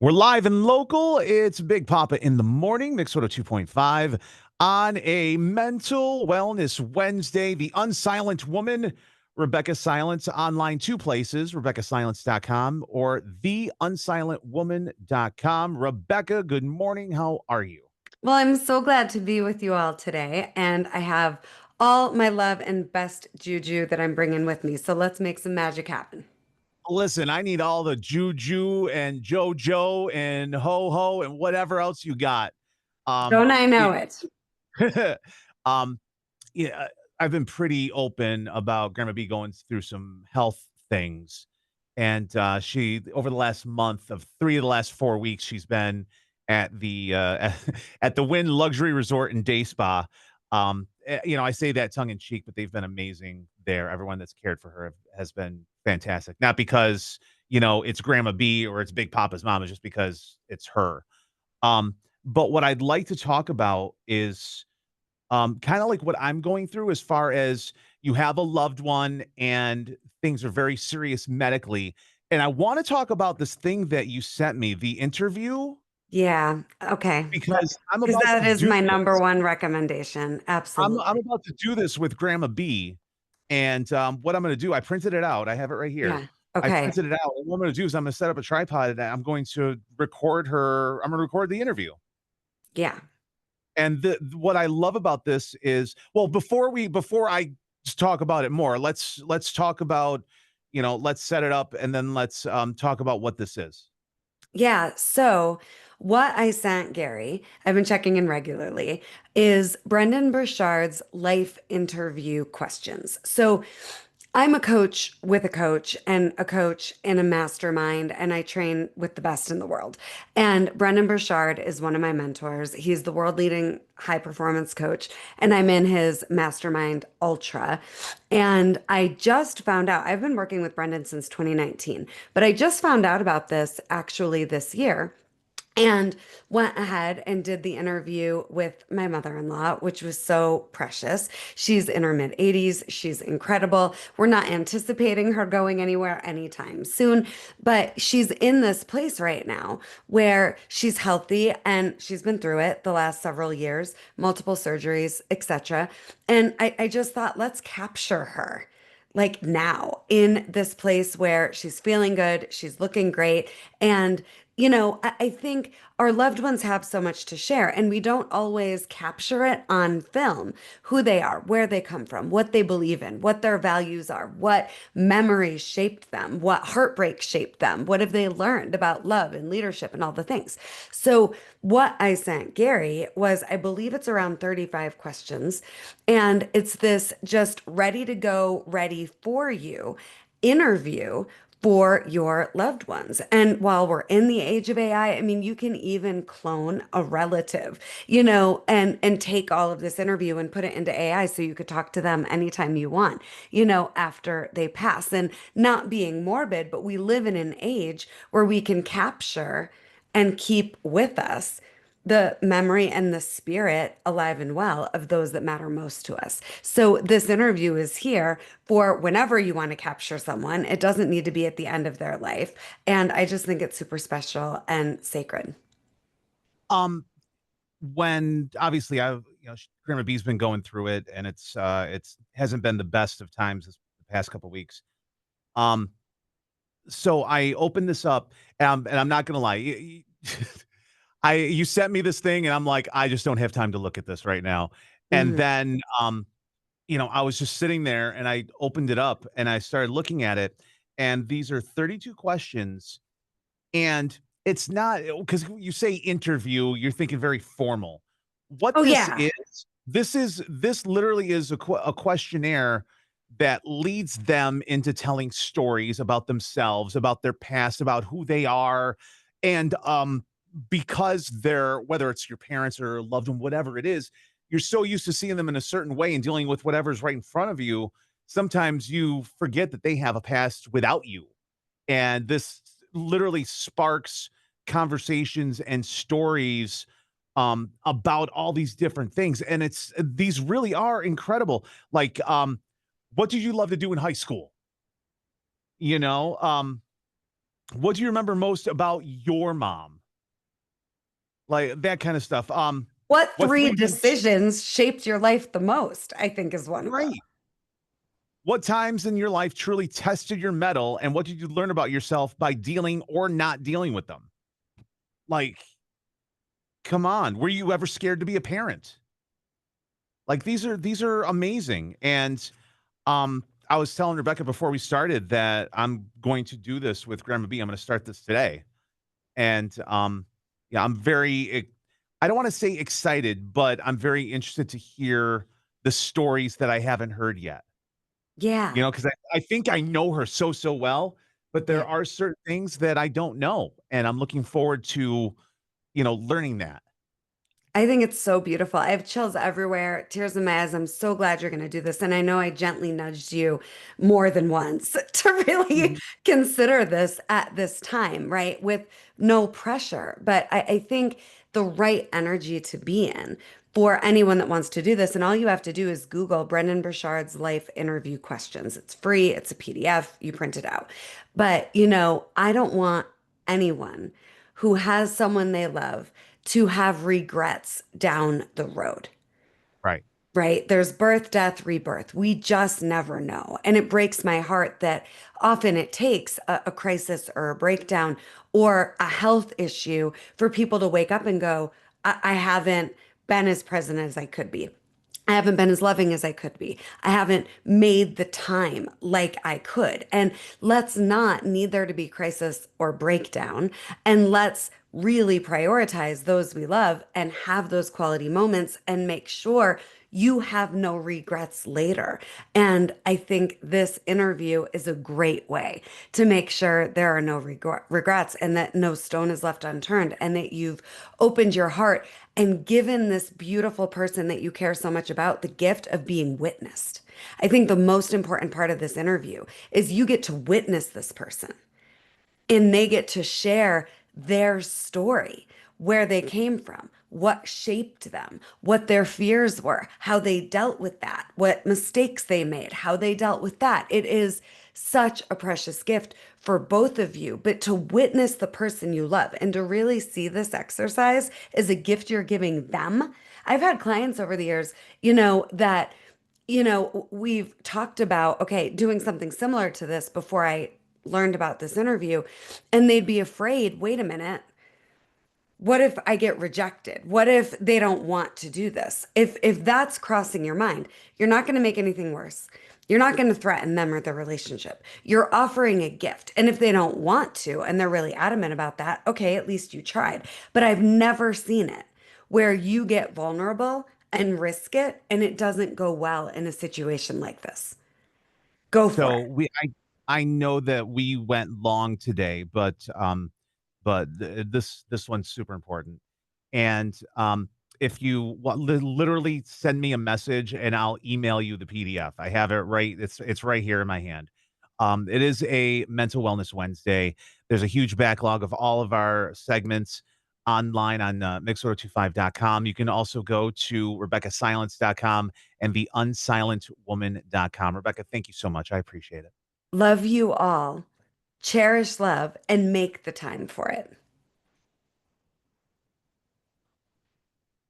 We're live and local. It's Big Poppa in the morning, Mix 2.5 on a mental wellness Wednesday. The Unsilent Woman, Rebeccah Silence, online two places, RebeccahSilence.com or TheUnsilentWoman.com. Rebeccah, good morning. How are you? Well, I'm so glad to be with you all today, and I have all my love and best juju that I'm bringing with me. So let's make some magic happen. Listen, I need all the juju and JoJo and ho ho and whatever else you got. Um, Don't I know it, it? um, yeah, I've been pretty open about Grandma B going through some health things. And she, over the last month of 3 of the last 4 weeks, she's been at the at the Wynn Luxury Resort and Day Spa. I say that tongue in cheek, but they've been amazing there. Everyone that's cared for her has been fantastic. Not because, it's Grandma B or it's Big Papa's mom, it's just because it's her. But what I'd like to talk about is kind of like what I'm going through as far as you have a loved one and things are very serious medically. And I want to talk about this thing that you sent me, the interview, Yeah. Okay. because I'm Because about that to is do my number this. one recommendation. I'm Absolutely. about to do this with Grandma B. And what I'm going to do, I printed it out. I have it right here. Yeah. I Okay. printed it out. And what I'm going to do is I'm going to set up a tripod and I'm going to record her. I'm going to record the interview. Yeah. And what I love about this is, well, before I just talk about it more, let's talk about, let's set it up and then let's talk about what this is. Yeah. So, what I sent Gary, I've been checking in regularly, is Brendon Burchard's life interview questions. So, I'm a coach with a coach in a mastermind, and I train with the best in the world. And Brendon Burchard is one of my mentors. He's the world leading high performance coach, and I'm in his mastermind ultra. And I just found out, I've been working with Brendon since 2019, but I just found out about this actually this year and went ahead and did the interview with my mother-in-law, which was so precious. She's in her mid 80s. She's incredible. We're not anticipating her going anywhere anytime soon, but she's in this place right now where she's healthy and she's been through it the last several years, multiple surgeries, etc. And I just thought, let's capture her like now in this place where she's feeling good, she's looking great. And, I think our loved ones have so much to share, and we don't always capture it on film who they are, where they come from, what they believe in, what their values are, what memories shaped them, what heartbreak shaped them, what have they learned about love and leadership and all the things. So, what I sent Gary was, I believe it's around 35 questions. And it's this just ready to go, ready for you interview for your loved ones. And while we're in the age of AI, I mean, you can even clone a relative, and take all of this interview and put it into AI so you could talk to them anytime you want, after they pass. And not being morbid, but we live in an age where we can capture and keep with us the memory and the spirit alive and well of those that matter most to us. So this interview is here for whenever you want to capture someone. It doesn't need to be at the end of their life. And I just think it's super special and sacred. Um, when obviously Grandma B's been going through it, and it's hasn't been the best of times the past couple weeks. Um, so I opened this up, and I'm not gonna lie. You sent me this thing and I'm like, I just don't have time to look at this right now. And Mhm. then I was just sitting there and I opened it up and I started looking at it. And these are 32 questions. And it's not because you say interview, you're thinking very formal. What Oh, this yeah. is, this literally is a questionnaire that leads them into telling stories about themselves, about their past, about who they are. And because they're, whether it's your parents or loved one, whatever it is, you're so used to seeing them in a certain way and dealing with whatever's right in front of you. Sometimes you forget that they have a past without you. And this literally sparks conversations and stories about all these different things. And these really are incredible. Like, what did you love to do in high school? You know, um, What do you remember most about your mom? Like that kind of stuff. What What three three things? decisions shaped your life the most? I think is one of them. Right. What times in your life truly tested your mettle, and what did you learn about yourself by dealing or not dealing with them? Like, come on, were you ever scared to be a parent? Like these are amazing. And I was telling Rebecca before we started that I'm going to do this with Grandma B. I'm going to start this today. And yeah, I'm I don't want to say excited, but I'm very interested to hear the stories that I haven't heard yet. Yeah. Because I think I know her so well, but Yeah. there are certain things that I don't know. And I'm looking forward to, learning that. I think it's so beautiful. I have chills everywhere, tears in my eyes. I'm so glad you're going to do this. And I know I gently nudged you more than once to really Mhm. consider this at this time, right? With no pressure. But I think the right energy to be in for anyone that wants to do this. And all you have to do is Google Brendon Burchard's life interview questions. It's free, it's a PDF, you print it out. But, I don't want anyone who has someone they love to have regrets down the road, Right. right? There's birth, death, rebirth. We just never know. And it breaks my heart that often it takes a crisis or a breakdown or a health issue for people to wake up and go, I haven't been as present as I could be. I haven't been as loving as I could be. I haven't made the time like I could. And let's not need there to be crisis or breakdown. And let's really prioritize those we love and have those quality moments and make sure you have no regrets later. And I think this interview is a great way to make sure there are no regrets and that no stone is left unturned and that you've opened your heart and given this beautiful person that you care so much about the gift of being witnessed. I think the most important part of this interview is you get to witness this person and they get to share their story, where they came from, what shaped them, what their fears were, how they dealt with that, what mistakes they made, how they dealt with that. It is such a precious gift for both of you, but to witness the person you love and to really see this exercise as a gift you're giving them. I've had clients over the years, that we've talked about, okay, doing something similar to this before I learned about this interview, and they'd be afraid, wait a minute, what if I get rejected? What if they don't want to do this? If that's crossing your mind, you're not going to make anything worse. You're not going to threaten them or their relationship. You're offering a gift. And if they don't want to and they're really adamant about that, okay, at least you tried. But I've never seen it where you get vulnerable and risk it and it doesn't go well in a situation like this. Go for So it. I know that we went long today, but this one's super important. And if you literally send me a message and I'll email you the PDF. I have it right. It's right here in my hand. It is a mental wellness Wednesday. There's a huge backlog of all of our segments online on mix1025.com. You can also go to RebeccahSilence.com and the unsilentwoman.com. Rebecca, thank you so much. I appreciate it. Love you all. Cherish love and make the time for it.